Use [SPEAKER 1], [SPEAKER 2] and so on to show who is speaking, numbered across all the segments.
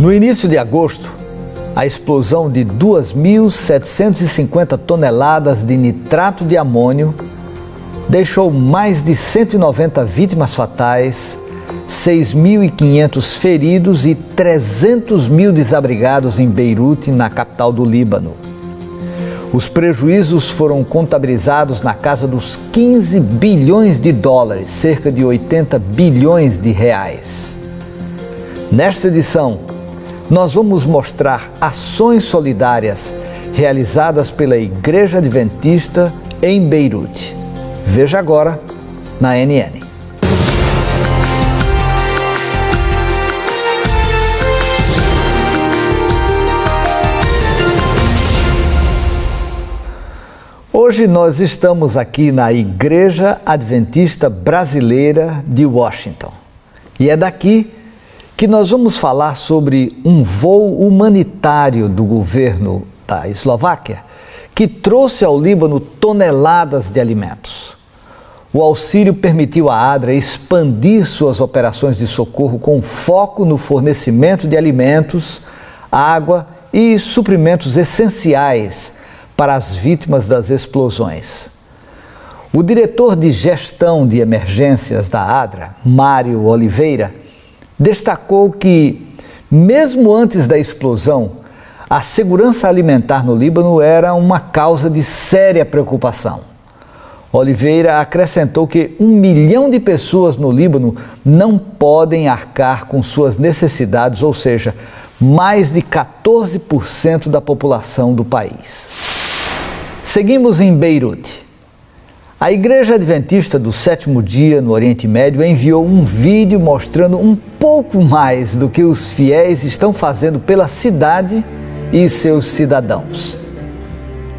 [SPEAKER 1] No início de agosto, a explosão de 2.750 toneladas de nitrato de amônio deixou mais de 190 vítimas fatais, 6.500 feridos e 300 mil desabrigados em Beirute, na capital do Líbano. Os prejuízos foram contabilizados na casa dos 15 bilhões de dólares, cerca de 80 bilhões de reais. Nesta edição, nós vamos mostrar ações solidárias realizadas pela Igreja Adventista em Beirute. Veja agora na NN. Hoje nós estamos aqui na Igreja Adventista Brasileira de Washington. E é daqui que nós vamos falar sobre um voo humanitário do governo da Eslováquia que trouxe ao Líbano toneladas de alimentos. O auxílio permitiu à ADRA expandir suas operações de socorro com foco no fornecimento de alimentos, água e suprimentos essenciais para as vítimas das explosões. O diretor de gestão de emergências da ADRA, Mário Oliveira, destacou que, mesmo antes da explosão, a segurança alimentar no Líbano era uma causa de séria preocupação. Oliveira acrescentou que 1 milhão de pessoas no Líbano não podem arcar com suas necessidades, ou seja, mais de 14% da população do país. Seguimos em Beirute. A Igreja Adventista do Sétimo Dia no Oriente Médio enviou um vídeo mostrando um pouco mais do que os fiéis estão fazendo pela cidade e seus cidadãos.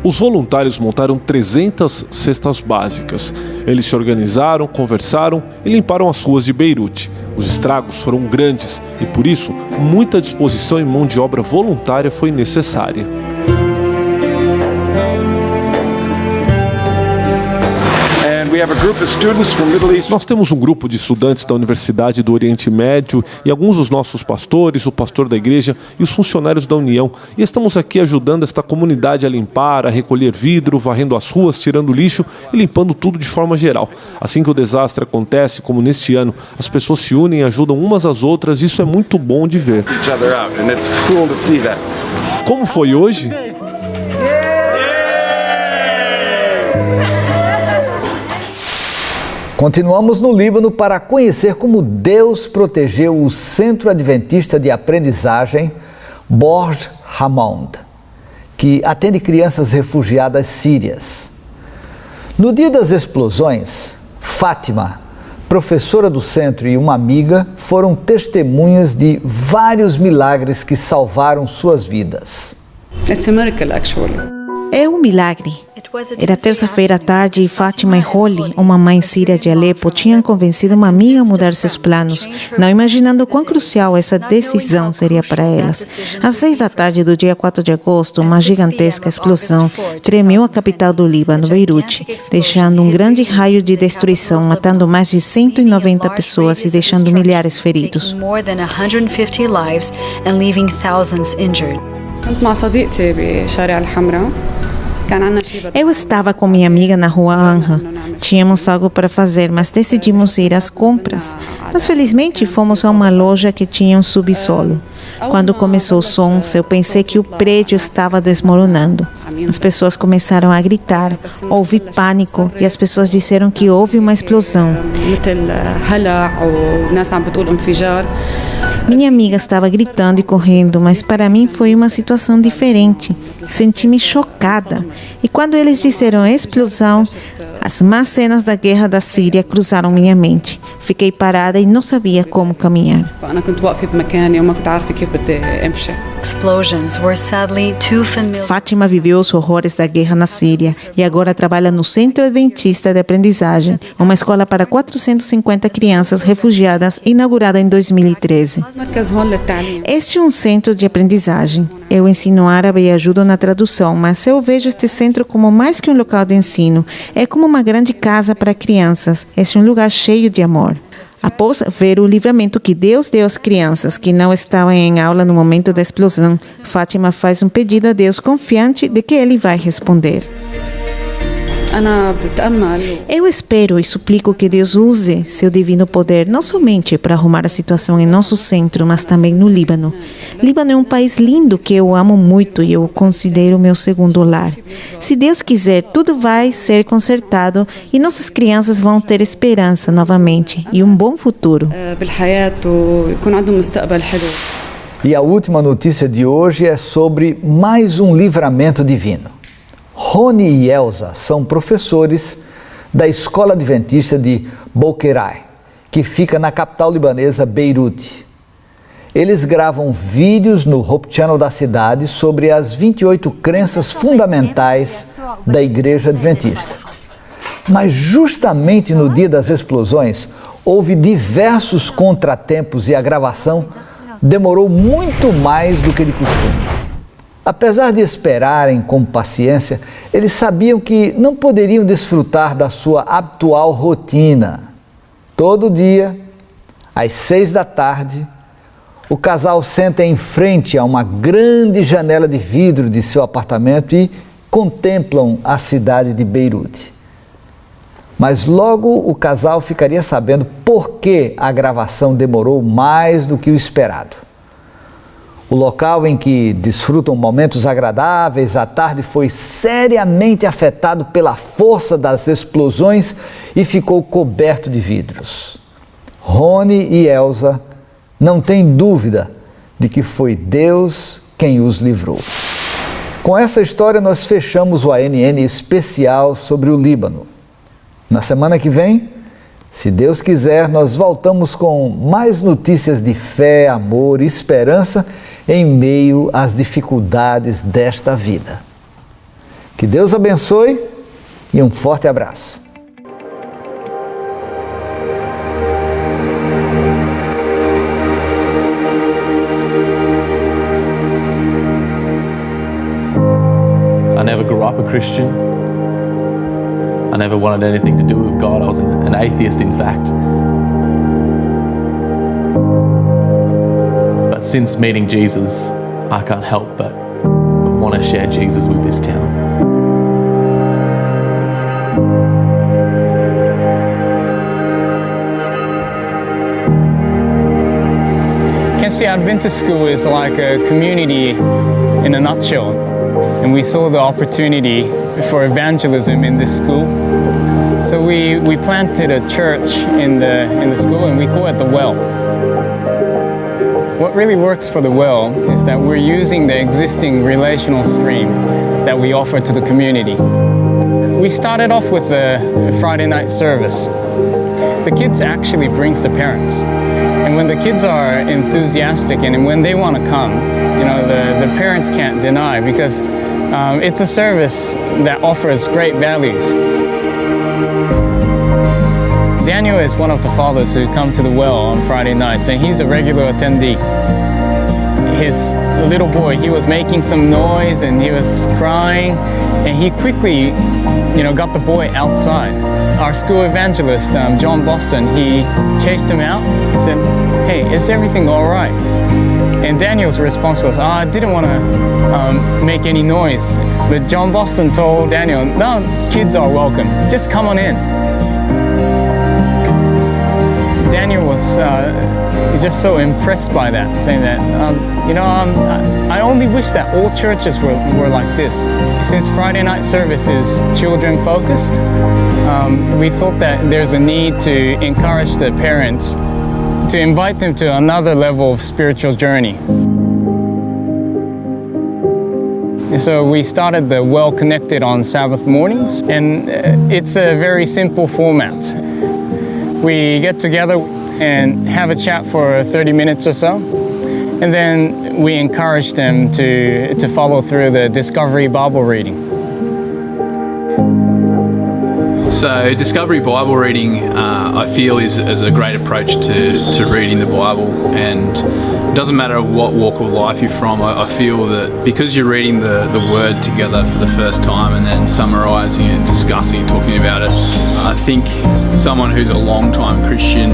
[SPEAKER 2] Os voluntários montaram 300 cestas básicas. Eles se organizaram, conversaram e limparam as ruas de Beirute. Os estragos foram grandes e, por isso, muita disposição e mão de obra voluntária foi necessária. Nós temos um grupo de estudantes da Universidade do Oriente Médio e alguns dos nossos pastores, o pastor da igreja e os funcionários da União. E estamos aqui ajudando esta comunidade a limpar, a recolher vidro, varrendo as ruas, tirando lixo e limpando tudo de forma geral. Assim que o desastre acontece, como neste ano, as pessoas se unem e ajudam umas às outras. Isso é muito bom de ver. Como foi hoje?
[SPEAKER 1] Continuamos no Líbano para conhecer como Deus protegeu o Centro Adventista de Aprendizagem Borj Hammond, que atende crianças refugiadas sírias. No dia das explosões, Fátima, professora do centro e uma amiga, foram testemunhas de vários milagres que salvaram suas vidas.
[SPEAKER 3] It's a miracle, actually.
[SPEAKER 4] É um milagre. Era terça-feira à tarde e Fátima e Holly, uma mãe síria de Alepo, tinham convencido uma amiga a mudar seus planos, não imaginando quão crucial essa decisão seria para elas. Às 6 da tarde do dia 4 de agosto, uma gigantesca explosão tremeu a capital do Líbano, Beirute, deixando um grande raio de destruição, matando mais de 190 pessoas e deixando milhares feridos. Eu estava com minha amiga na rua Anha. Tínhamos algo para fazer, mas decidimos ir às compras. Mas felizmente fomos a uma loja que tinha um subsolo. Quando começou o som, eu pensei que o prédio estava desmoronando. As pessoas começaram a gritar, houve pânico e as pessoas disseram que houve uma explosão. Minha amiga estava gritando e correndo, mas para mim foi uma situação diferente. Senti-me chocada. E quando eles disseram explosão, as más cenas da guerra da Síria cruzaram minha mente. Fiquei parada e não sabia como caminhar. Fátima viveu os horrores da guerra na Síria e agora trabalha no Centro Adventista de Aprendizagem, uma escola para 450 crianças refugiadas inaugurada em 2013. Este é um centro de aprendizagem. Eu ensino árabe e ajudo na tradução, mas eu vejo este centro como mais que um local de ensino. É como uma grande casa para crianças. Este é um lugar cheio de amor. Após ver o livramento que Deus deu às crianças que não estavam em aula no momento da explosão, Fátima faz um pedido a Deus confiante de que Ele vai responder. Eu espero e suplico que Deus use seu divino poder não somente para arrumar a situação em nosso centro, mas também no Líbano. Líbano é um país lindo que eu amo muito e eu considero meu segundo lar. Se Deus quiser, tudo vai ser consertado e nossas crianças vão ter esperança novamente e um bom futuro.
[SPEAKER 1] E a última notícia de hoje é sobre mais um livramento divino. Rony e Elza são professores da Escola Adventista de Boukerai, que fica na capital libanesa, Beirute. Eles gravam vídeos no Hope Channel da cidade sobre as 28 crenças fundamentais da Igreja Adventista. Mas justamente no dia das explosões, houve diversos contratempos e a gravação demorou muito mais do que de costume. Apesar de esperarem com paciência, eles sabiam que não poderiam desfrutar da sua habitual rotina. Todo dia, às 6 da tarde, o casal senta em frente a uma grande janela de vidro de seu apartamento e contemplam a cidade de Beirute. Mas logo o casal ficaria sabendo por que a gravação demorou mais do que o esperado. O local em que desfrutam momentos agradáveis, à tarde foi seriamente afetado pela força das explosões e ficou coberto de vidros. Rony e Elza não têm dúvida de que foi Deus quem os livrou. Com essa história nós fechamos o ANN especial sobre o Líbano. Na semana que vem, se Deus quiser, nós voltamos com mais notícias de fé, amor e esperança em meio às dificuldades desta vida. Que Deus abençoe e um forte abraço.
[SPEAKER 5] I never grew up a Christian. I never wanted anything to do with God. I was an atheist, in fact. But since meeting Jesus, I can't help but want to share Jesus with this town.
[SPEAKER 6] Kempsey Adventist School is like a community in a nutshell. And we saw the opportunity for evangelism in this school. So we planted a church in the school, and we call it The Well. What really works for The Well is that we're using the existing relational stream that we offer to the community. We started off with a Friday night service. The kids actually brings the parents. And when the kids are enthusiastic and when they want to come, you know, the parents can't deny, because it's a service that offers great values. Daniel is one of the fathers who come to the well on Friday nights, and he's a regular attendee. His little boy, he was making some noise and he was crying, and he quickly, got the boy outside. Our school evangelist, John Boston, he chased him out and said, "Hey, is everything all right?" And Daniel's response was, I didn't want to make any noise. But John Boston told Daniel, "No, kids are welcome. Just come on in." Daniel was just so impressed by that, saying that, I only wish that all churches were like this. Since Friday night service is children focused, we thought that there's a need to encourage the parents to invite them to another level of spiritual journey. So we started the Well Connected on Sabbath mornings, and it's a very simple format. We get together and have a chat for 30 minutes or so, and then we encourage them to follow through the Discovery Bible reading.
[SPEAKER 7] So Discovery Bible reading, I feel, is a great approach to reading the Bible, and It doesn't matter what walk of life you're from. I feel that because you're reading the word together for the first time and then summarising it, discussing it, talking about it, I think someone who's a long-time Christian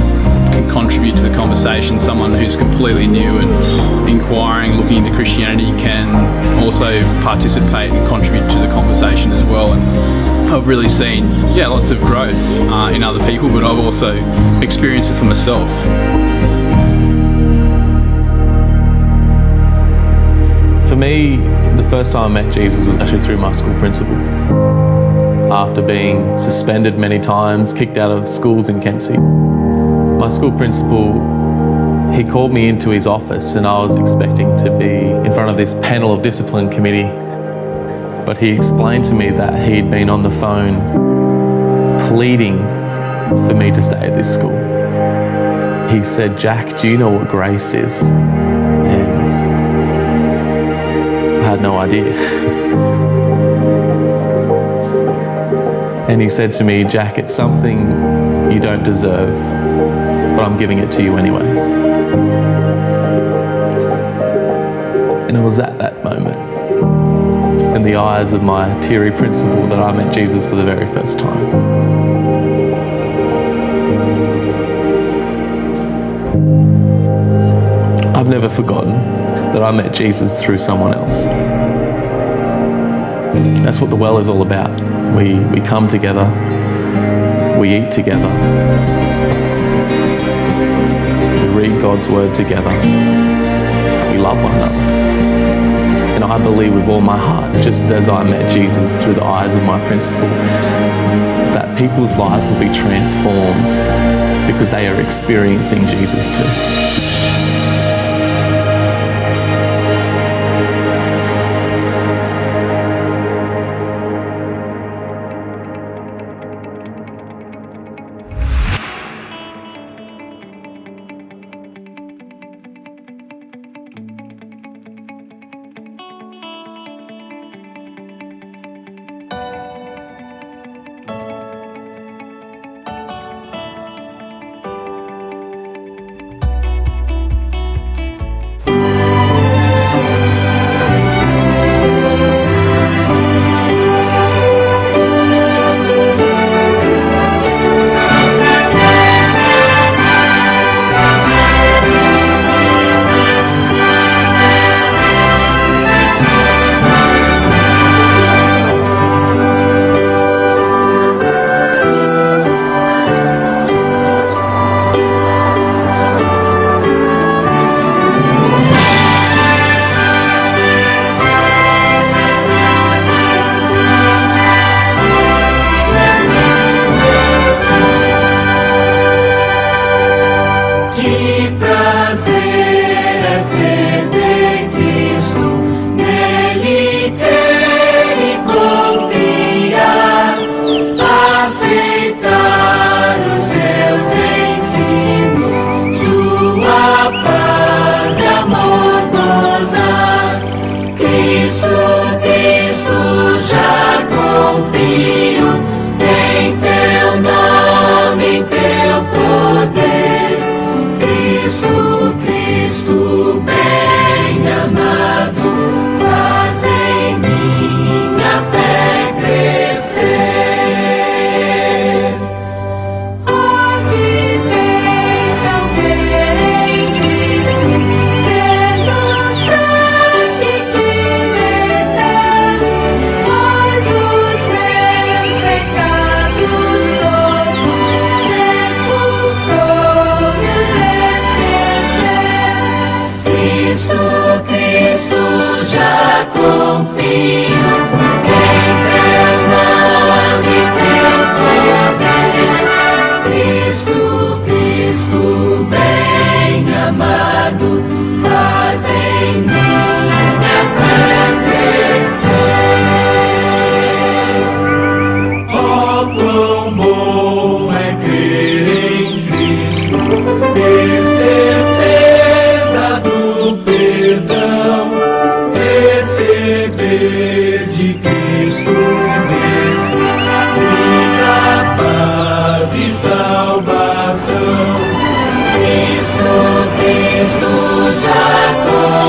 [SPEAKER 7] can contribute to the conversation. Someone who's completely new and inquiring, looking into Christianity can also participate and contribute to the conversation as well. And I've really seen, lots of growth in other people, but I've also experienced it for myself.
[SPEAKER 5] For me, the first time I met Jesus was actually through my school principal. After being suspended many times, kicked out of schools in Kempsey, my school principal, he called me into his office, and I was expecting to be in front of this panel of discipline committee. But he explained to me that he'd been on the phone pleading for me to stay at this school. He said, "Jack, do you know what grace is?" And I had no idea. And he said to me, "Jack, it's something you don't deserve, but I'm giving it to you anyways." And it was at that moment, in the eyes of my teary principal, that I met Jesus for the very first time. I've never forgotten that I met Jesus through someone else. That's what the well is all about. We come together, we eat together, we read God's word together, we love one another. And I believe with all my heart, just as I met Jesus through the eyes of my principal, that people's lives will be transformed because they are experiencing Jesus too.
[SPEAKER 8] Cristo Quero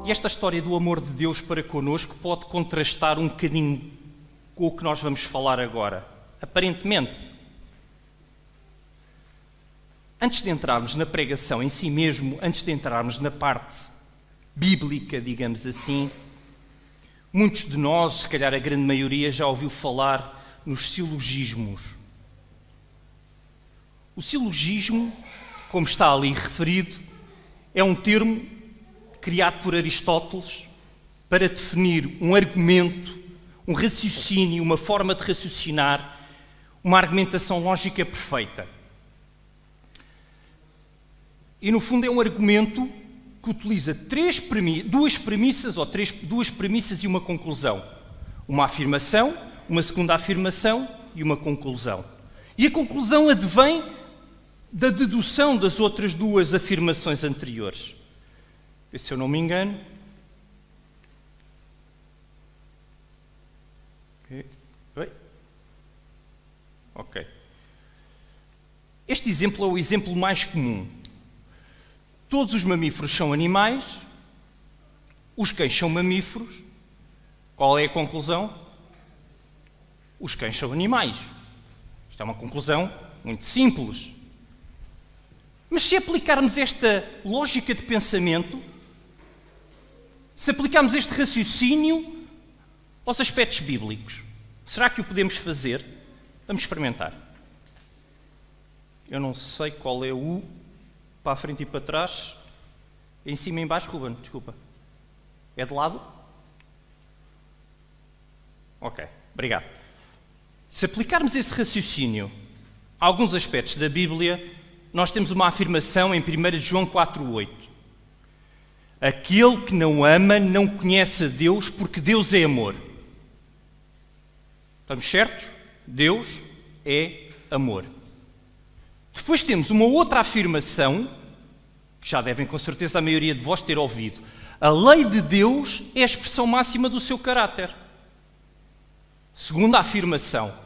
[SPEAKER 8] E esta história do amor de Deus para connosco pode contrastar um bocadinho com o que nós vamos falar agora. Aparentemente. Antes de entrarmos na pregação em si mesmo, antes de entrarmos na parte bíblica, digamos assim, muitos de nós, se calhar a grande maioria, já ouviu falar nos silogismos. O silogismo, como está ali referido, é um termo criado por Aristóteles para definir um argumento, um raciocínio, uma forma de raciocinar, uma argumentação lógica perfeita. E, no fundo, é um argumento que utiliza duas premissas e uma conclusão. Uma afirmação, uma segunda afirmação e uma conclusão. E a conclusão advém da dedução das outras duas afirmações anteriores. Se eu não me engano... Ok. Este exemplo é o exemplo mais comum. Todos os mamíferos são animais, os cães são mamíferos. Qual é a conclusão? Os cães são animais. Isto é uma conclusão muito simples. Mas se aplicarmos esta lógica de pensamento, se aplicarmos este raciocínio aos aspectos bíblicos, será que o podemos fazer? Vamos experimentar. Eu não sei qual é o... para a frente e para trás, em cima e em baixo, Ruben, desculpa. É de lado? Ok, obrigado. Se aplicarmos esse raciocínio a alguns aspectos da Bíblia, nós temos uma afirmação em 1 João 4,8. Aquele que não ama não conhece a Deus, porque Deus é amor. Estamos certos? Deus é amor. Depois temos uma outra afirmação, que já devem com certeza a maioria de vós ter ouvido. A lei de Deus é a expressão máxima do seu caráter. Segunda afirmação.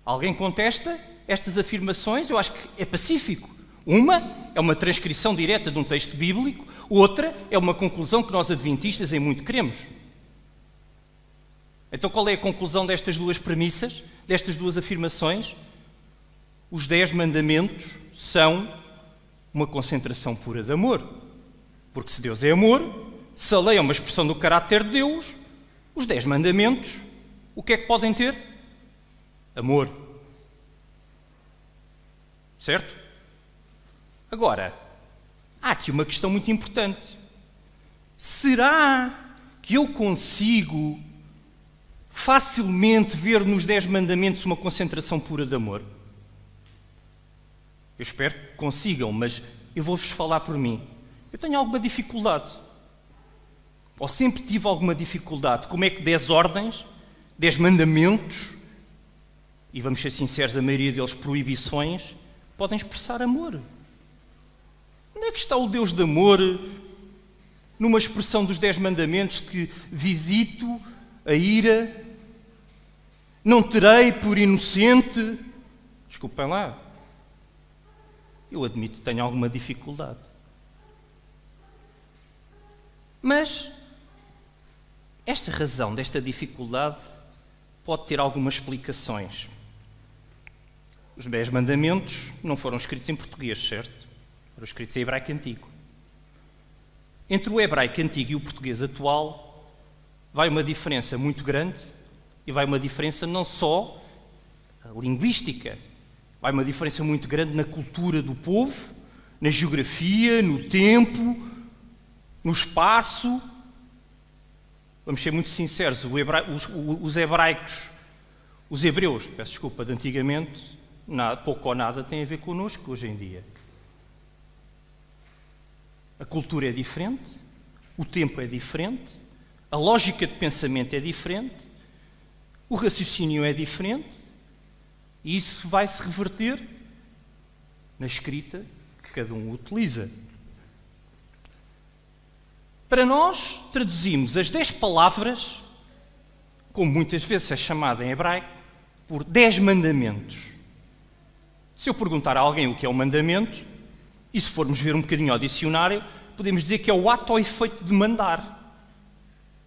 [SPEAKER 8] Alguém contesta estas afirmações? Eu acho que é pacífico. Uma é uma transcrição direta de um texto bíblico, outra é uma conclusão que nós adventistas em muito queremos. Então qual é a conclusão destas duas premissas, destas duas afirmações? Os 10 mandamentos são uma concentração pura de amor. Porque se Deus é amor, se a lei é uma expressão do caráter de Deus, os 10 mandamentos, o que é que podem ter? Amor. Certo? Agora, há aqui uma questão muito importante. Será que eu consigo facilmente ver nos 10 mandamentos uma concentração pura de amor? Eu espero que consigam, mas eu vou-vos falar por mim. Eu tenho alguma dificuldade. Ou sempre tive alguma dificuldade. Como é que 10 ordens, 10 mandamentos, e vamos ser sinceros, a maioria deles proibições, podem expressar amor? Onde é que está o Deus de amor numa expressão dos 10 mandamentos que visito a ira, não terei por inocente? Desculpem lá. Eu admito que tenho alguma dificuldade. Mas esta razão desta dificuldade pode ter algumas explicações. Os 10 mandamentos não foram escritos em português, certo? Foram escritos em hebraico antigo. Entre o hebraico antigo e o português atual vai uma diferença muito grande e vai uma diferença não só linguística, vai uma diferença muito grande na cultura do povo, na geografia, no tempo, no espaço. Vamos ser muito sinceros, os hebreus, peço desculpa, de antigamente, pouco ou nada tem a ver connosco hoje em dia. A cultura é diferente, o tempo é diferente, a lógica de pensamento é diferente, o raciocínio é diferente, e isso vai se reverter na escrita que cada um utiliza. Para nós, traduzimos as 10 palavras, como muitas vezes é chamada em hebraico, por 10 mandamentos. Se eu perguntar a alguém o que é um mandamento, e se formos ver um bocadinho ao dicionário, podemos dizer que é o ato ou efeito de mandar.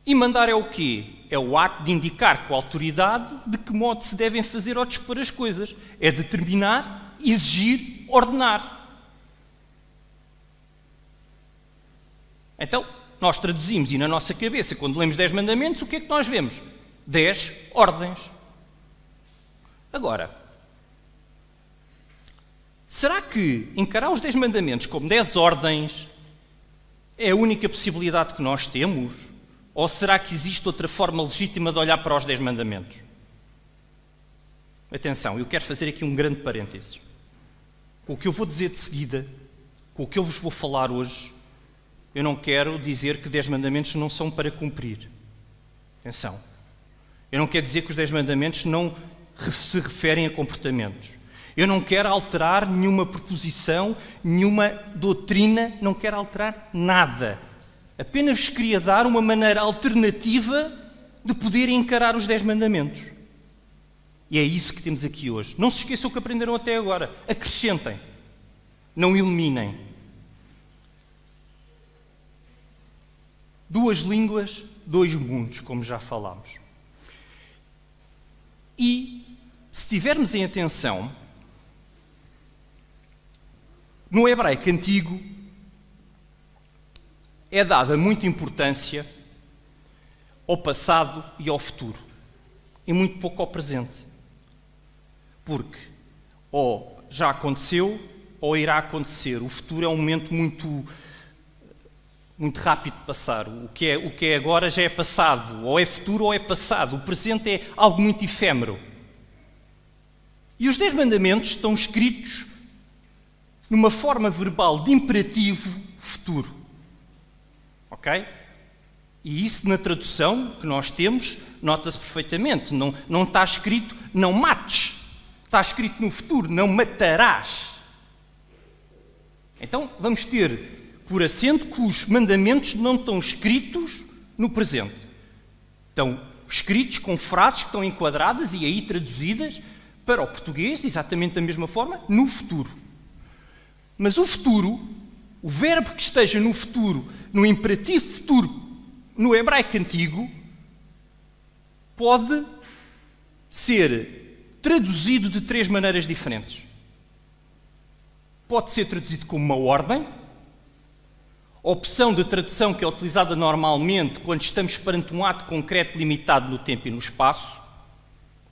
[SPEAKER 8] E mandar é o quê? É o ato de indicar com a autoridade de que modo se devem fazer ou dispor as coisas. É determinar, exigir, ordenar. Então, nós traduzimos e na nossa cabeça, quando lemos 10 mandamentos, o que é que nós vemos? 10 ordens. Agora, será que encarar os 10 mandamentos como 10 ordens é a única possibilidade que nós temos? Ou será que existe outra forma legítima de olhar para os 10 mandamentos? Atenção, eu quero fazer aqui um grande parênteses. Com o que eu vou dizer de seguida, com o que eu vos vou falar hoje, eu não quero dizer que 10 mandamentos não são para cumprir. Atenção. Eu não quero dizer que os 10 mandamentos não se referem a comportamentos. Eu não quero alterar nenhuma proposição, nenhuma doutrina, não quero alterar nada. Apenas vos queria dar uma maneira alternativa de poder encarar os 10 mandamentos. E é isso que temos aqui hoje. Não se esqueçam o que aprenderam até agora. Acrescentem. Não eliminem. 2 línguas, 2 mundos, como já falámos. E, se tivermos em atenção, no hebraico antigo, é dada muita importância ao passado e ao futuro, e muito pouco ao presente. Porque ou já aconteceu, ou irá acontecer. O futuro é um momento muito rápido de passar. O que é agora já é passado, ou é futuro ou é passado. O presente é algo muito efêmero. E os 10 mandamentos estão escritos numa forma verbal de imperativo futuro. Ok? E isso na tradução que nós temos nota-se perfeitamente. Não está escrito não mates. Está escrito no futuro, não matarás. Então vamos ter por assento que os mandamentos não estão escritos no presente. Estão escritos com frases que estão enquadradas e aí traduzidas para o português, exatamente da mesma forma, no futuro. Mas o futuro, o verbo que esteja no futuro, no imperativo futuro, no hebraico antigo, pode ser traduzido de 3 maneiras diferentes. Pode ser traduzido como uma ordem, opção de tradução que é utilizada normalmente quando estamos perante um ato concreto limitado no tempo e no espaço,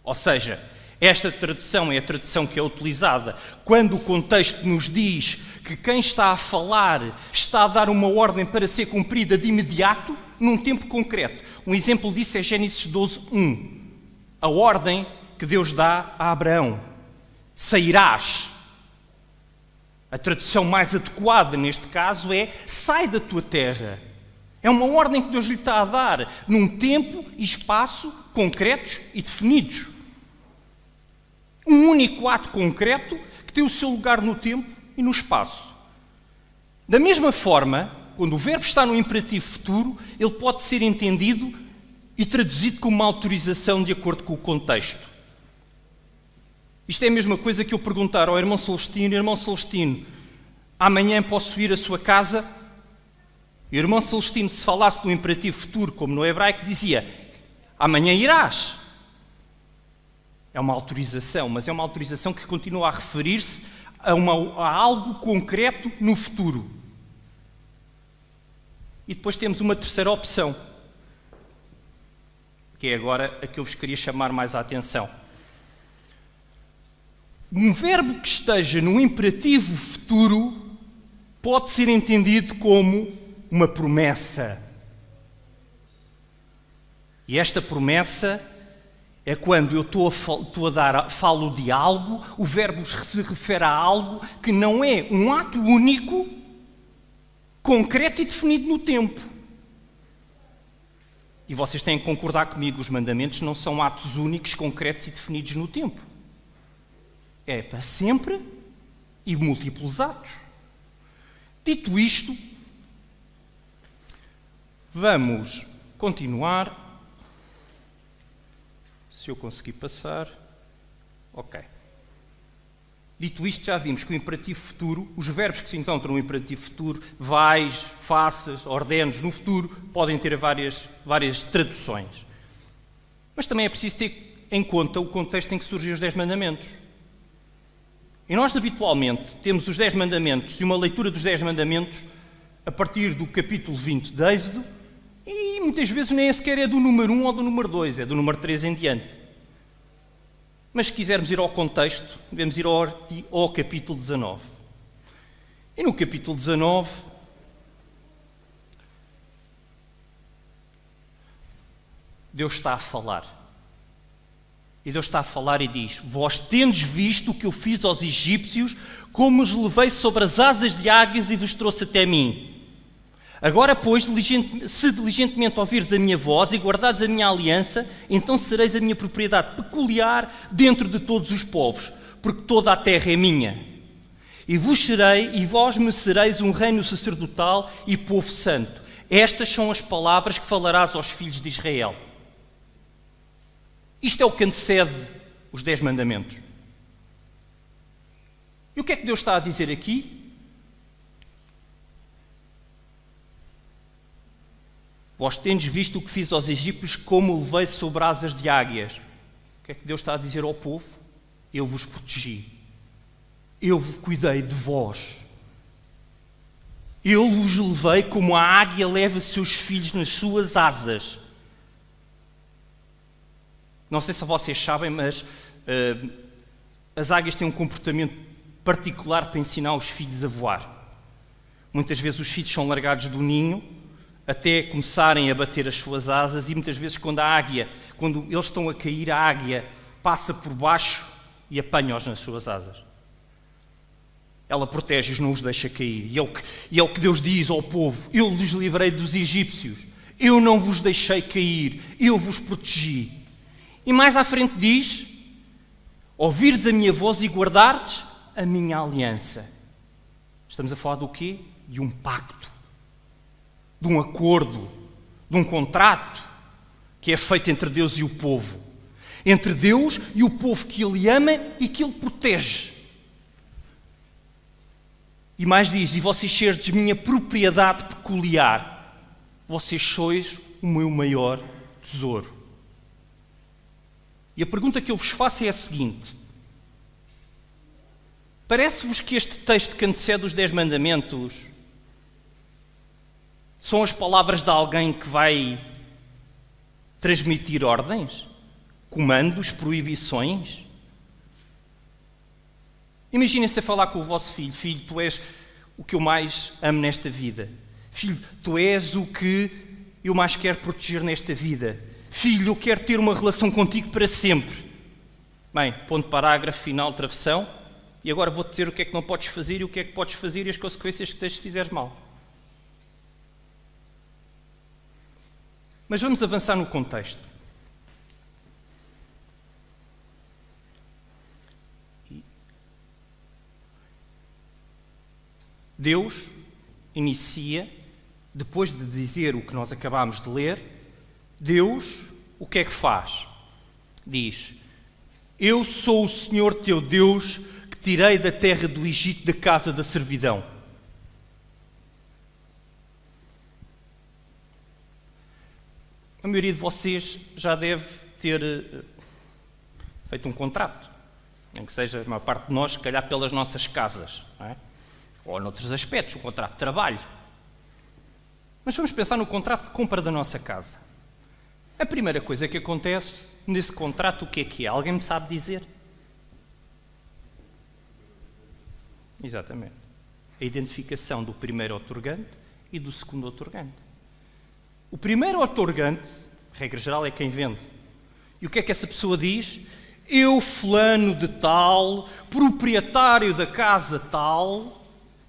[SPEAKER 8] ou seja, esta tradução é a tradução que é utilizada quando o contexto nos diz que quem está a falar está a dar uma ordem para ser cumprida de imediato, num tempo concreto. Um exemplo disso é Gênesis 12:1. A ordem que Deus dá a Abraão. Sairás. A tradução mais adequada neste caso é sai da tua terra. É uma ordem que Deus lhe está a dar num tempo e espaço concretos e definidos. Um único ato concreto que tem o seu lugar no tempo e no espaço. Da mesma forma, quando o verbo está no imperativo futuro, ele pode ser entendido e traduzido como uma autorização de acordo com o contexto. Isto é a mesma coisa que eu perguntar ao irmão Celestino, amanhã posso ir à sua casa? E o irmão Celestino, se falasse no imperativo futuro, como no hebraico, dizia, amanhã irás. É uma autorização, mas é uma autorização que continua a referir-se a algo concreto no futuro. E depois temos uma terceira opção, que é agora a que eu vos queria chamar mais a atenção. Um verbo que esteja no imperativo futuro pode ser entendido como uma promessa. E esta promessa é quando eu falo de algo, o verbo se refere a algo que não é um ato único, concreto e definido no tempo. E vocês têm que concordar comigo, os mandamentos não são atos únicos, concretos e definidos no tempo. É para sempre e múltiplos atos. Dito isto, vamos continuar. Se eu conseguir passar. Ok. Dito isto, já vimos que o imperativo futuro, os verbos que se encontram no imperativo futuro, vais, faças, ordenes, no futuro, podem ter várias traduções. Mas também é preciso ter em conta o contexto em que surgem os 10 mandamentos. E nós, habitualmente, temos os 10 mandamentos e uma leitura dos 10 mandamentos a partir do capítulo 20 de Êxodo, e muitas vezes nem sequer é do número 1 ou do número 2, é do número 3 em diante. Mas se quisermos ir ao contexto, devemos ir ao capítulo 19. E no capítulo 19, Deus está a falar. E Deus está a falar e diz: vós tendes visto o que eu fiz aos egípcios, como os levei sobre as asas de águias e vos trouxe até mim. Agora, pois, se diligentemente ouvires a minha voz e guardares a minha aliança, então sereis a minha propriedade peculiar dentro de todos os povos, porque toda a terra é minha. E vós me sereis um reino sacerdotal e povo santo. Estas são as palavras que falarás aos filhos de Israel. Isto é o que antecede os 10 mandamentos. E o que é que Deus está a dizer aqui? Vós tendes visto o que fiz aos egípcios, como o levei sobre asas de águias. O que é que Deus está a dizer ao povo? Eu vos protegi. Eu vos cuidei de vós. Eu vos levei como a águia leva seus filhos nas suas asas. Não sei se vocês sabem, mas as águias têm um comportamento particular para ensinar os filhos a voar. Muitas vezes os filhos são largados do ninho até começarem a bater as suas asas, e muitas vezes quando eles estão a cair, a águia passa por baixo e apanha-os nas suas asas. Ela protege-os, não os deixa cair. E é o que Deus diz ao povo: eu vos livrei dos egípcios, eu não vos deixei cair, eu vos protegi. E mais à frente diz: ouvires a minha voz e guardares a minha aliança. Estamos a falar do quê? De um pacto, de um acordo, de um contrato que é feito entre Deus e o povo. Entre Deus e o povo que Ele ama e que Ele protege. E mais diz: e vocês serdes minha propriedade peculiar. Vocês sois o meu maior tesouro. E a pergunta que eu vos faço é a seguinte: parece-vos que este texto que antecede os 10 mandamentos são as palavras de alguém que vai transmitir ordens, comandos, proibições? Imaginem-se a falar com o vosso filho: filho, tu és o que eu mais amo nesta vida. Filho, tu és o que eu mais quero proteger nesta vida. Filho, eu quero ter uma relação contigo para sempre. Bem, ponto parágrafo, final, travessão. E agora vou-te dizer o que é que não podes fazer e o que é que podes fazer e as consequências que tens se fizeres mal. Mas vamos avançar no contexto. Deus inicia, depois de dizer o que nós acabámos de ler, Deus, o que é que faz? Diz: eu sou o Senhor teu Deus, que tirei da terra do Egito, da casa da servidão. A maioria de vocês já deve ter feito um contrato, nem que seja a maior parte de nós, se calhar pelas nossas casas, não é? Ou noutros aspectos, um contrato de trabalho. Mas vamos pensar no contrato de compra da nossa casa. A primeira coisa que acontece nesse contrato, o que é? Alguém me sabe dizer? Exatamente. A identificação do primeiro outorgante e do segundo outorgante. O primeiro outorgante, regra geral, é quem vende. E o que é que essa pessoa diz? Eu, fulano de tal, proprietário da casa tal,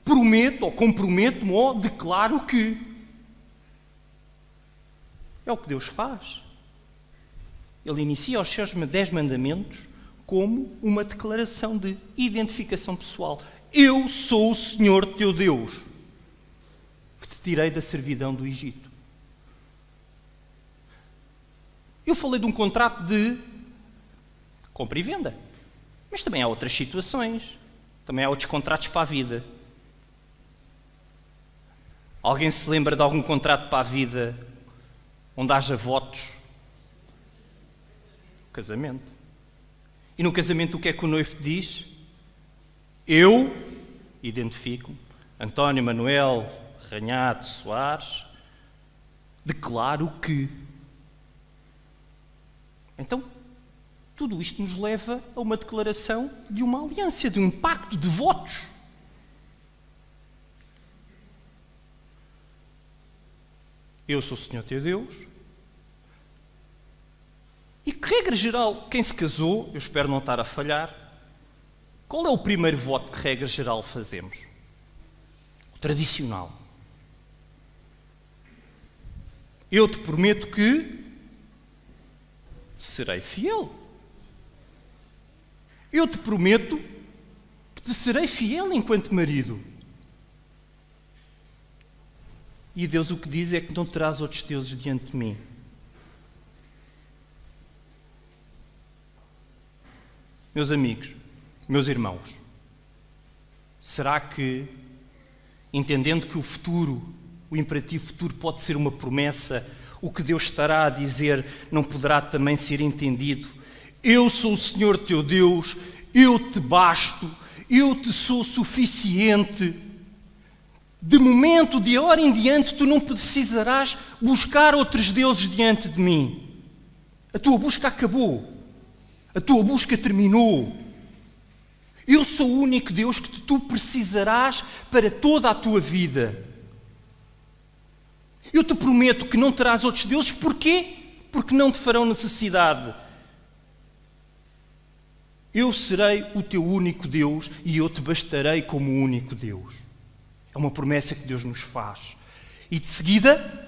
[SPEAKER 8] prometo ou comprometo-me ou declaro que. É o que Deus faz. Ele inicia os seus 10 mandamentos como uma declaração de identificação pessoal. Eu sou o Senhor teu Deus, que te tirei da servidão do Egito. Eu falei de um contrato de compra e venda, mas também há outras situações. também há outros contratos para a vida. Alguém se lembra de algum contrato para a vida onde haja votos? Casamento. E no casamento o que é que o noivo diz? Eu identifico-me, António Manuel Ranhado Soares, declaro que. Então, tudo isto nos leva a uma declaração de uma aliança, de um pacto de votos. Eu sou o Senhor teu Deus. E que regra geral, quem se casou, eu espero não estar a falhar, qual é o primeiro voto que regra geral fazemos? O tradicional. Eu te prometo que serei fiel. Eu te prometo que te serei fiel enquanto marido. E Deus o que diz é que não terás outros deuses diante de mim. Meus amigos, meus irmãos, será que, entendendo que o futuro, o imperativo futuro pode ser uma promessa, o que Deus estará a dizer não poderá também ser entendido? Eu sou o Senhor teu Deus, eu te basto, eu te sou suficiente. De momento, de hora em diante, tu não precisarás buscar outros deuses diante de mim. A tua busca acabou. A tua busca terminou. Eu sou o único Deus que tu precisarás para toda a tua vida. Eu te prometo que não terás outros deuses. Porquê? Porque não te farão necessidade. Eu serei o teu único Deus e eu te bastarei como o único Deus. É uma promessa que Deus nos faz. E de seguida,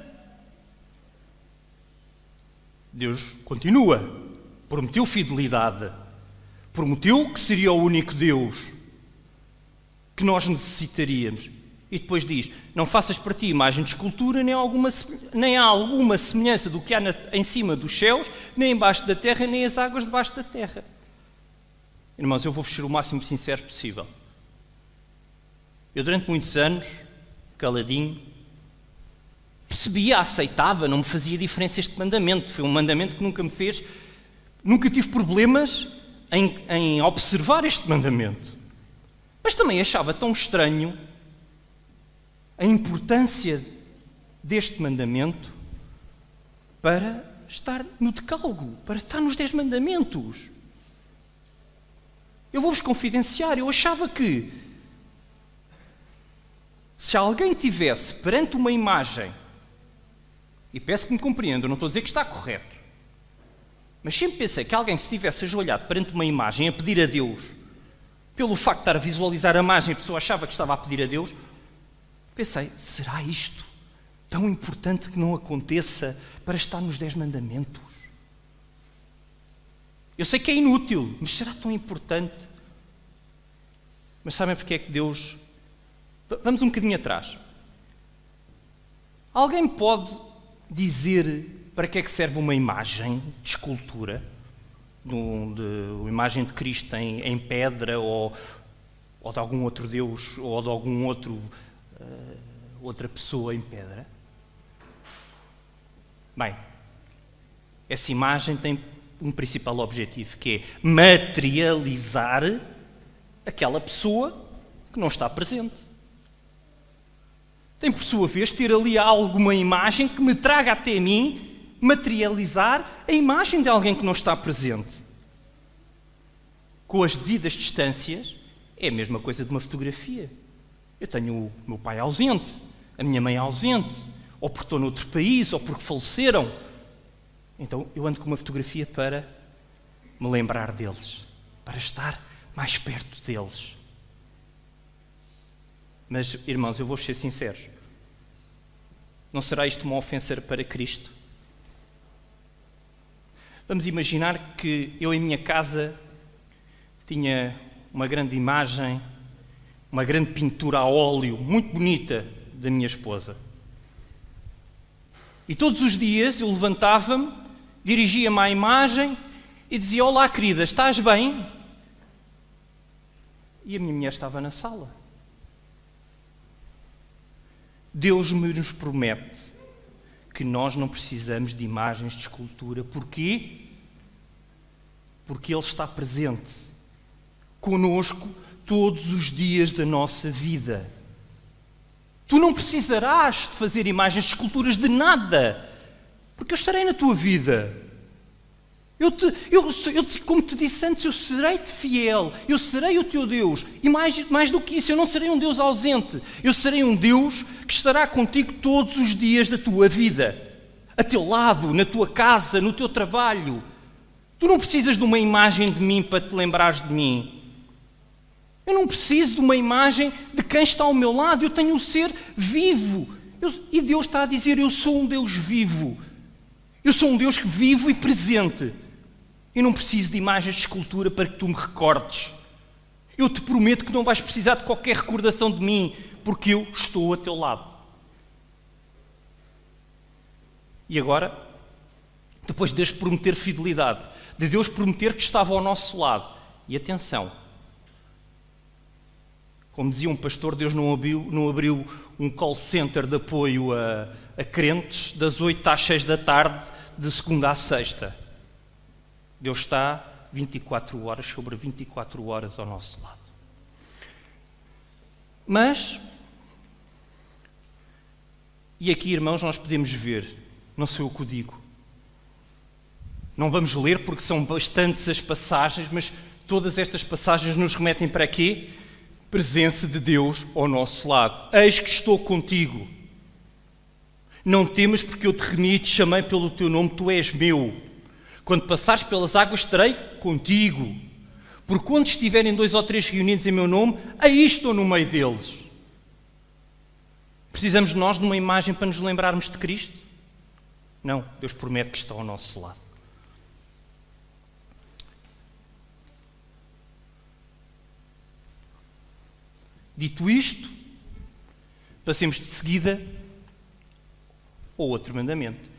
[SPEAKER 8] Deus continua. Prometeu fidelidade. Prometeu que seria o único Deus que nós necessitaríamos. E depois diz, não faças para ti imagem de escultura, nem há alguma semelhança do que há em cima dos céus, nem embaixo da terra, nem as águas debaixo da terra. Irmãos, eu vou ser o máximo sincero possível. Eu, durante muitos anos, caladinho, percebia, aceitava, não me fazia diferença este mandamento. Foi um mandamento que nunca tive problemas em observar este mandamento. Mas também achava tão estranho a importância deste mandamento para estar no decálogo, para estar nos 10 mandamentos. Eu vou-vos confidenciar, eu achava que se alguém tivesse perante uma imagem, e peço que me compreendam, não estou a dizer que está correto, mas sempre pensei que alguém se tivesse ajoelhado perante uma imagem a pedir a Deus, pelo facto de estar a visualizar a imagem, a pessoa achava que estava a pedir a Deus, pensei, será isto tão importante que não aconteça para estar nos 10 mandamentos? Eu sei que é inútil, mas será tão importante? Mas sabem porque é que Deus... Vamos um bocadinho atrás. Alguém pode dizer para que é que serve uma imagem de escultura? Uma imagem de Cristo em pedra ou de algum outro Deus ou de algum outra pessoa em pedra? Bem, essa imagem tem um principal objetivo, que é materializar aquela pessoa que não está presente. Tem, por sua vez, ter ali alguma imagem que me traga até mim, materializar a imagem de alguém que não está presente. Com as devidas distâncias, é a mesma coisa de uma fotografia. Eu tenho o meu pai ausente, a minha mãe ausente, ou porque estou noutro país, ou porque faleceram. Então eu ando com uma fotografia para me lembrar deles, para estar mais perto deles. Mas, irmãos, eu vou ser sincero. Não será isto uma ofensa para Cristo? Vamos imaginar que eu em minha casa tinha uma grande imagem, uma grande pintura a óleo, muito bonita, da minha esposa. E todos os dias eu levantava-me, dirigia-me à imagem e dizia, olá querida, estás bem? e a minha mulher estava na sala. Deus nos promete que nós não precisamos de imagens de escultura. Porquê? Porque Ele está presente conosco todos os dias da nossa vida. Tu não precisarás de fazer imagens de esculturas de nada, porque eu estarei na tua vida. Como te disse antes, eu serei-te fiel, eu serei o teu Deus. E mais do que isso, eu não serei um Deus ausente. Eu serei um Deus que estará contigo todos os dias da tua vida. A teu lado, na tua casa, no teu trabalho. Tu não precisas de uma imagem de mim para te lembrares de mim. Eu não preciso de uma imagem de quem está ao meu lado. Eu tenho um ser vivo. E Deus está a dizer, eu sou um Deus vivo. Eu sou um Deus que vivo e presente. Eu não preciso de imagens de escultura para que tu me recordes. Eu te prometo que não vais precisar de qualquer recordação de mim, porque eu estou a teu lado. E agora, depois de Deus prometer fidelidade, de Deus prometer que estava ao nosso lado, e atenção, como dizia um pastor, Deus não abriu um call center de apoio a crentes das 8 às 6 da tarde, de segunda à sexta. Deus está 24 horas sobre 24 horas ao nosso lado. Mas, e aqui, irmãos, nós podemos ver, não sou eu que o digo. Não vamos ler porque são bastantes as passagens, mas todas estas passagens nos remetem para quê? Presença de Deus ao nosso lado. Eis que estou contigo. Não temas porque eu te remi e te chamei pelo teu nome, tu és meu. Quando passares pelas águas estarei contigo. Porque quando estiverem 2 ou 3 reunidos em meu nome, aí estou no meio deles. Precisamos nós de uma imagem para nos lembrarmos de Cristo? Não, Deus promete que está ao nosso lado. Dito isto, passemos de seguida ao outro mandamento.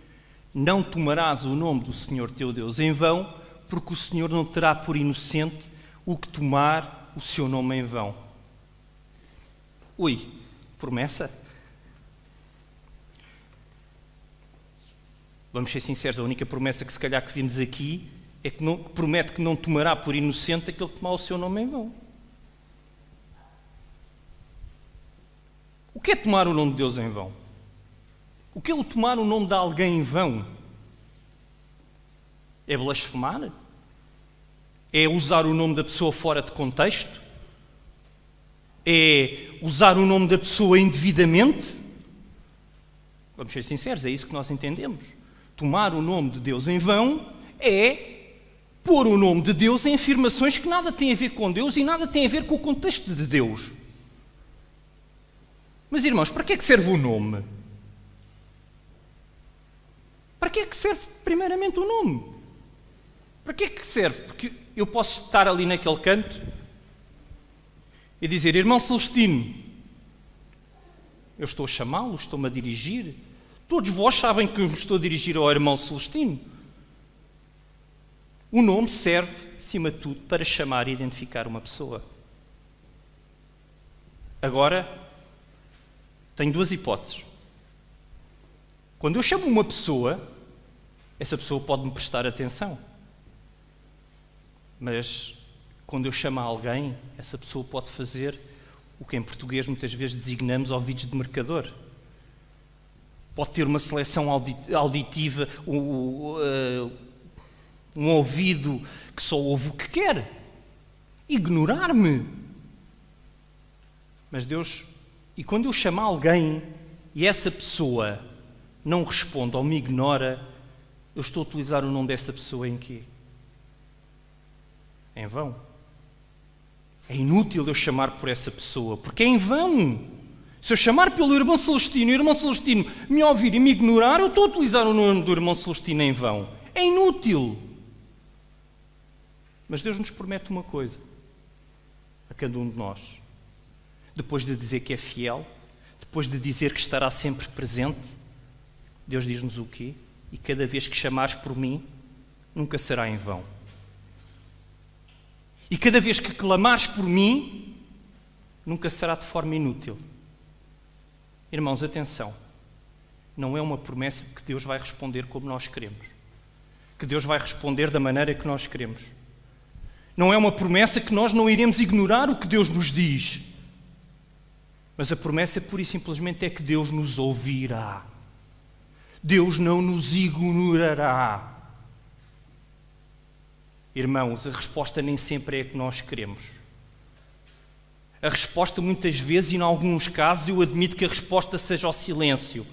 [SPEAKER 8] Não tomarás o nome do Senhor teu Deus em vão, porque o Senhor não terá por inocente o que tomar o seu nome em vão. Ui, promessa? Vamos ser sinceros, a única promessa que se calhar que vimos aqui é que promete que não tomará por inocente aquele que tomar o seu nome em vão. O que é tomar o nome de Deus em vão? O que é o tomar o nome de alguém em vão? É blasfemar? É usar o nome da pessoa fora de contexto? É usar o nome da pessoa indevidamente? Vamos ser sinceros, é isso que nós entendemos. Tomar o nome de Deus em vão é pôr o nome de Deus em afirmações que nada têm a ver com Deus e nada têm a ver com o contexto de Deus. Mas, irmãos, para que é que serve o nome? Para que é que serve, primeiramente, o nome? Para que é que serve? Porque eu posso estar ali naquele canto e dizer, irmão Celestino, eu estou a chamá-lo, estou-me a dirigir. Todos vós sabem que eu me estou a dirigir ao irmão Celestino. O nome serve, acima de tudo, para chamar e identificar uma pessoa. Agora, tenho 2 hipóteses. Quando eu chamo uma pessoa, essa pessoa pode-me prestar atenção. Mas, quando eu chamo alguém, essa pessoa pode fazer o que em português muitas vezes designamos ouvidos de mercador. Pode ter uma seleção auditiva, um ouvido que só ouve o que quer. Ignorar-me. Mas Deus... E quando eu chamo alguém e essa pessoa não responde ou me ignora, eu estou a utilizar o nome dessa pessoa em quê? Em vão. É inútil eu chamar por essa pessoa, porque é em vão. Se eu chamar pelo irmão Celestino e o irmão Celestino me ouvir e me ignorar, eu estou a utilizar o nome do irmão Celestino em vão. É inútil. Mas Deus nos promete uma coisa a cada um de nós. Depois de dizer que é fiel, depois de dizer que estará sempre presente, Deus diz-nos o quê? E cada vez que chamares por mim, nunca será em vão. E cada vez que clamares por mim, nunca será de forma inútil. Irmãos, atenção. Não é uma promessa de que Deus vai responder como nós queremos. Que Deus vai responder da maneira que nós queremos. Não é uma promessa que nós não iremos ignorar o que Deus nos diz. Mas a promessa, pura e simplesmente, é que Deus nos ouvirá. Deus não nos ignorará. Irmãos, a resposta nem sempre é a que nós queremos. A resposta, muitas vezes, e em alguns casos, eu admito que a resposta seja o silêncio.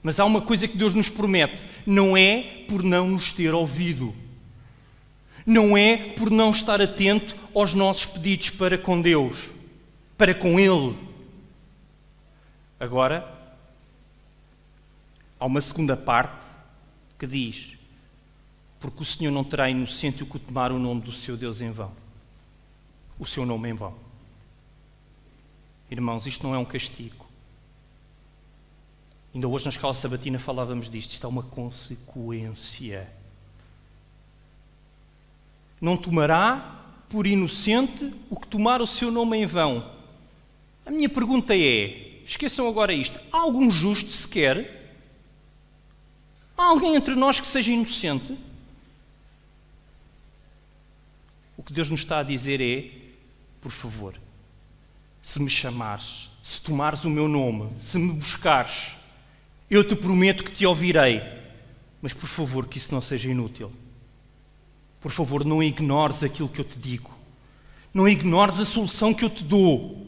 [SPEAKER 8] Mas há uma coisa que Deus nos promete. Não é por não nos ter ouvido. Não é por não estar atento aos nossos pedidos para com Deus, para com Ele. Agora, há uma segunda parte que diz: porque o Senhor não terá inocente o que tomar o nome do seu Deus em vão. O seu nome em vão. Irmãos, isto não é um castigo. Ainda hoje na escola sabatina falávamos disto. Isto é uma consequência. Não tomará por inocente o que tomar o seu nome em vão. A minha pergunta é, esqueçam agora isto, há algum justo sequer? Há alguém entre nós que seja inocente? O que Deus nos está a dizer é, por favor, se me chamares, se tomares o meu nome, se me buscares, eu te prometo que te ouvirei. Mas, por favor, que isso não seja inútil. Por favor, não ignores aquilo que eu te digo. Não ignores a solução que eu te dou.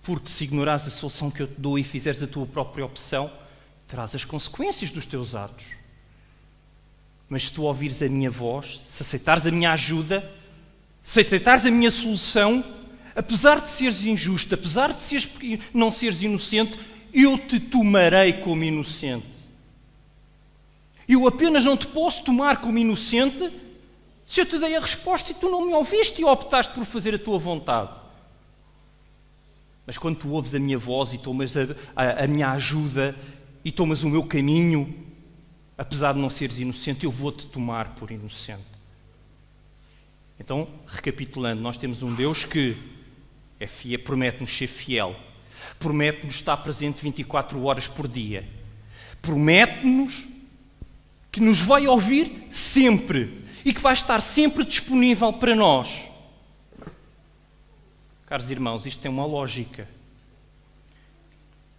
[SPEAKER 8] Porque se ignorares a solução que eu te dou e fizeres a tua própria opção, terás as consequências dos teus atos. Mas se tu ouvires a minha voz, se aceitares a minha ajuda, se aceitares a minha solução, apesar de seres injusto, apesar de não seres inocente, eu te tomarei como inocente. Eu apenas não te posso tomar como inocente se eu te dei a resposta e tu não me ouviste e optaste por fazer a tua vontade. Mas quando tu ouves a minha voz e tomas a minha ajuda e tomas o meu caminho, apesar de não seres inocente, eu vou-te tomar por inocente. Então, recapitulando, nós temos um Deus que é fiel, promete-nos ser fiel, promete-nos estar presente 24 horas por dia, promete-nos que nos vai ouvir sempre e que vai estar sempre disponível para nós. Caros irmãos, isto tem uma lógica.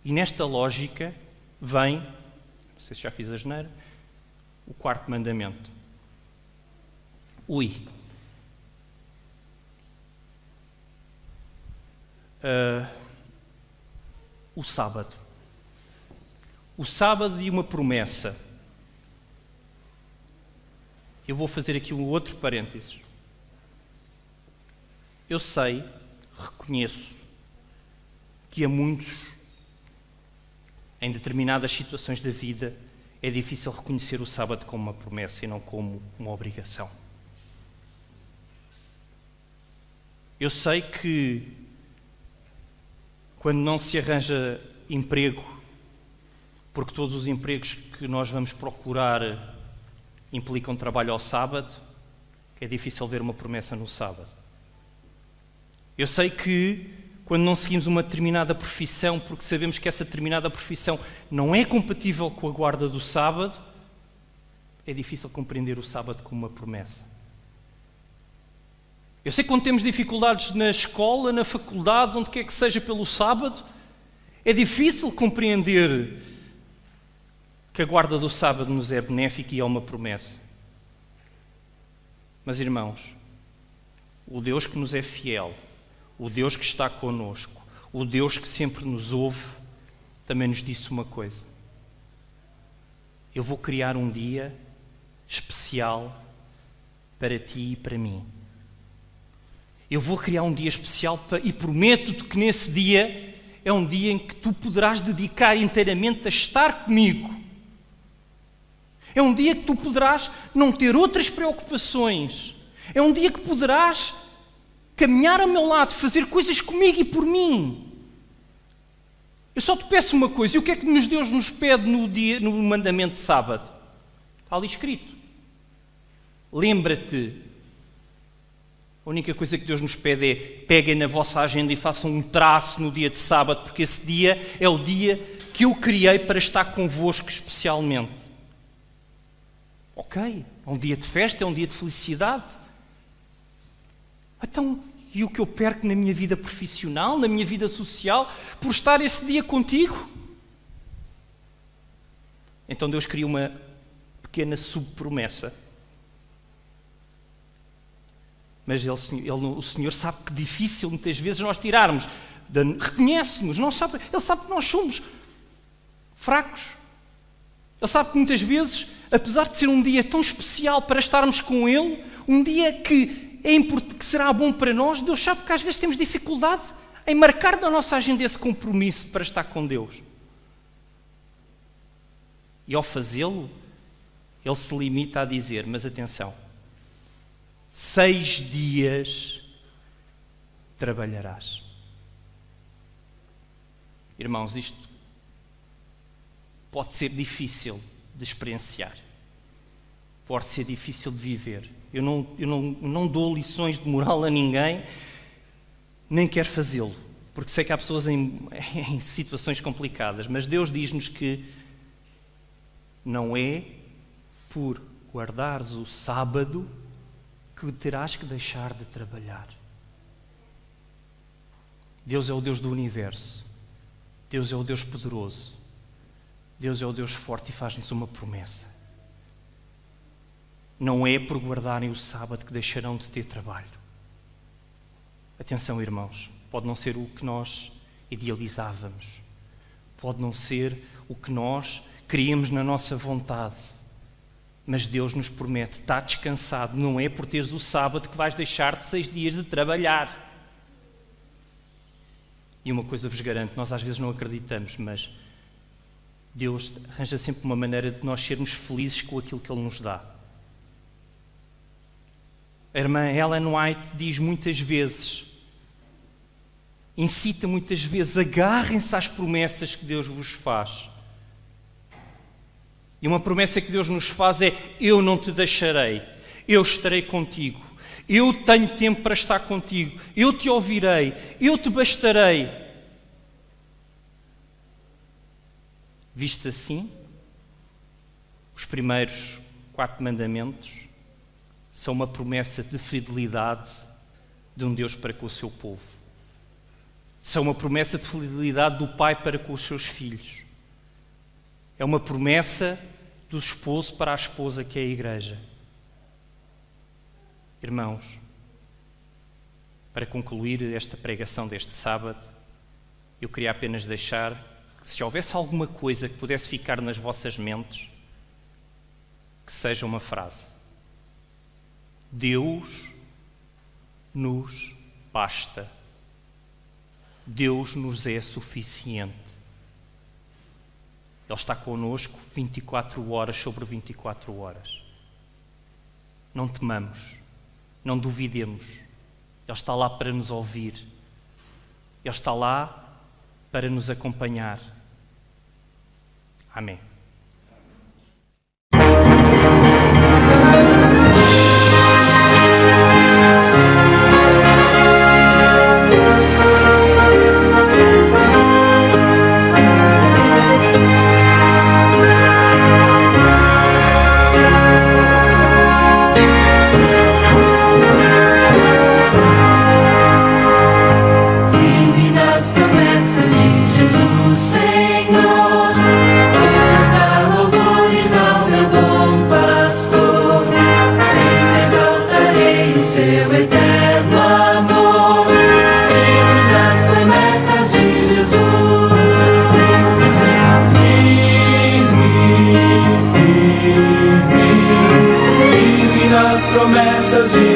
[SPEAKER 8] E nesta lógica vem, não sei se já fiz asneira, o quarto mandamento. O sábado. O sábado e uma promessa. Eu vou fazer aqui um outro parênteses. Eu sei, reconheço, que a muitos, em determinadas situações da vida, é difícil reconhecer o sábado como uma promessa e não como uma obrigação. Eu sei que quando não se arranja emprego, porque todos os empregos que nós vamos procurar implicam trabalho ao sábado, que é difícil ver uma promessa no sábado. Eu sei que quando não seguimos uma determinada profissão, porque sabemos que essa determinada profissão não é compatível com a guarda do sábado, é difícil compreender o sábado como uma promessa. Eu sei que quando temos dificuldades na escola, na faculdade, onde quer que seja pelo sábado, é difícil compreender que a guarda do sábado nos é benéfica e é uma promessa. Mas, irmãos, o Deus que nos é fiel, o Deus que está connosco, o Deus que sempre nos ouve, também nos disse uma coisa. Eu vou criar um dia especial para ti e para mim. Eu vou criar um dia especial e prometo-te que nesse dia é um dia em que tu poderás dedicar inteiramente a estar comigo. É um dia que tu poderás não ter outras preocupações. É um dia que poderás caminhar ao meu lado, fazer coisas comigo e por mim. Eu só te peço uma coisa. E o que é que Deus nos pede no mandamento de sábado? Está ali escrito. Lembra-te A única coisa que Deus nos pede é peguem na vossa agenda e façam um traço no dia de sábado, porque esse dia é o dia que eu criei para estar convosco especialmente. Ok, é um dia de festa, é um dia de felicidade. Então, e o que eu perco na minha vida profissional, na minha vida social, por estar esse dia contigo? Então Deus cria uma pequena subpromessa. Mas o Senhor sabe que é difícil muitas vezes nós tirarmos. Reconhece-nos, Ele sabe que nós somos fracos. Ele sabe que muitas vezes, apesar de ser um dia tão especial para estarmos com Ele, um dia que será bom para nós, Deus sabe que às vezes temos dificuldade em marcar na nossa agenda esse compromisso para estar com Deus. E ao fazê-lo, Ele se limita a dizer, mas atenção, 6 dias trabalharás. Irmãos, isto pode ser difícil de experienciar. Pode ser difícil de viver. Eu não dou lições de moral a ninguém, nem quero fazê-lo, porque sei que há pessoas em situações complicadas, mas Deus diz-nos que não é por guardares o sábado que terás que deixar de trabalhar. Deus é o Deus do universo. Deus é o Deus poderoso. Deus é o Deus forte e faz-nos uma promessa. Não é por guardarem o sábado que deixarão de ter trabalho. Atenção, irmãos, pode não ser o que nós idealizávamos. Pode não ser o que nós queríamos na nossa vontade. Mas Deus nos promete, está descansado, não é por teres o sábado que vais deixar de 6 dias de trabalhar. E uma coisa vos garanto, nós às vezes não acreditamos, mas Deus arranja sempre uma maneira de nós sermos felizes com aquilo que Ele nos dá. A irmã Ellen White diz muitas vezes, incita muitas vezes, agarrem-se às promessas que Deus vos faz. E uma promessa que Deus nos faz é, eu não te deixarei, eu estarei contigo, eu tenho tempo para estar contigo, eu te ouvirei, eu te bastarei. Vistos assim, os primeiros 4 mandamentos são uma promessa de fidelidade de um Deus para com o seu povo. São uma promessa de fidelidade do pai para com os seus filhos. É uma promessa do esposo para a esposa, que é a igreja. Irmãos, para concluir esta pregação deste sábado, eu queria apenas deixar que, se houvesse alguma coisa que pudesse ficar nas vossas mentes, que seja uma frase. Deus nos basta. Deus nos é suficiente. Ele está connosco 24 horas sobre 24 horas. Não temamos, não duvidemos. Ele está lá para nos ouvir. Ele está lá para nos acompanhar. Amém.
[SPEAKER 9] Promessas de